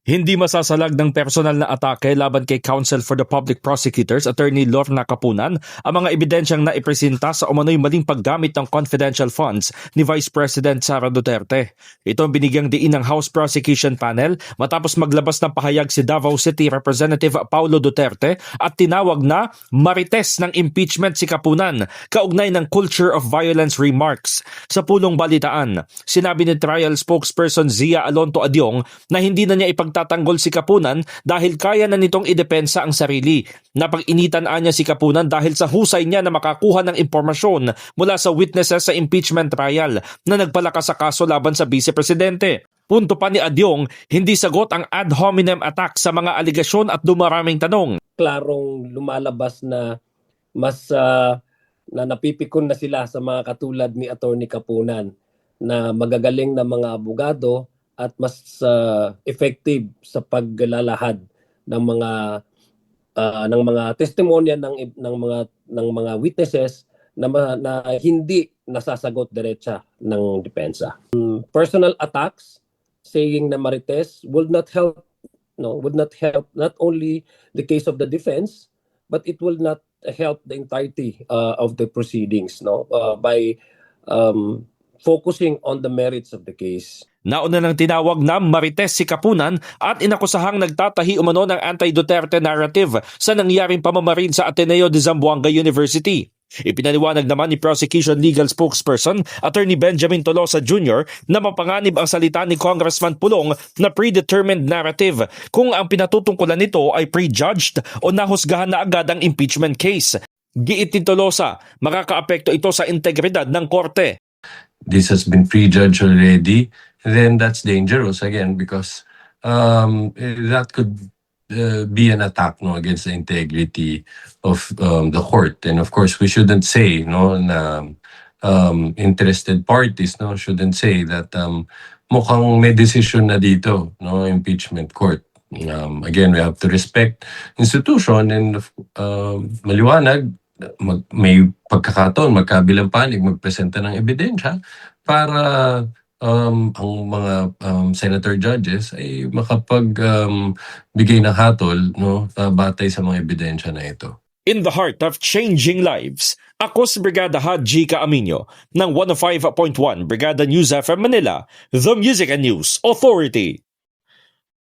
Hindi masasalag ng personal na atake laban kay Counsel for the Public Prosecutors, Attorney Lorna Capunan, ang mga ebidensyang naipresenta sa umano'y maling paggamit ng confidential funds ni Vice President Sara Duterte. Ito ang binigyang diin ng House Prosecution Panel matapos maglabas ng pahayag si Davao City Representative Paulo Duterte at tinawag na marites ng impeachment si Capunan kaugnay ng culture of violence remarks. Sa pulong balitaan, sinabi ni trial spokesperson Zia Alonto Adyong na hindi na niya ipagtatanggol si Capunan dahil kaya na nitong idepensa ang sarili. Napag-initan niya si Capunan dahil sa husay niya na makakuha ng impormasyon mula sa witnesses sa impeachment trial na nagpalakas sa kaso laban sa Vice Presidente. Punto pa ni Adyong, hindi sagot ang ad hominem attack sa mga aligasyon at dumaraming tanong. Klarong lumalabas na mas na napipikon na sila sa mga katulad ni Attorney Capunan na magagaling na mga abogado at mas effective sa paglalahad ng mga testimonya ng mga witnesses na hindi nasasagot diretsa ng depensa. Personal attacks saying na marites would not help not only the case of the defense, but it will not help the entirety of the proceedings by focusing on the merits of the case. Nauna nang tinawag na marites si Capunan at inakusahang nagtatahi umano ng anti-Duterte narrative sa nangyaring pamamarin sa Ateneo de Zamboanga University. Ipinaliwanag naman ni Prosecution Legal Spokesperson Attorney Benjamin Tolosa Jr. na mapanganib ang salita ni Congressman Pulong na predetermined narrative kung ang pinatutungkulan nito ay prejudged o nahusgahan na agad ang impeachment case. Giit ni Tolosa, makakaapekto ito sa integridad ng korte. This has been prejudged already, then that's dangerous again because that could be an attack against the integrity of the court. And of course, we shouldn't say na interested parties shouldn't say that mukhang may decision na dito impeachment court. Again, we have to respect institution and maliwanag. May pagkakataon, magkabilang panig, magpresenta ng ebidensya para ang mga senator judges ay makapagbigay ng hatol batay sa mga ebidensya na ito. In the heart of changing lives, ako si Brigada Haji Caaminio ng 105.1 Brigada News FM Manila, The Music and News Authority.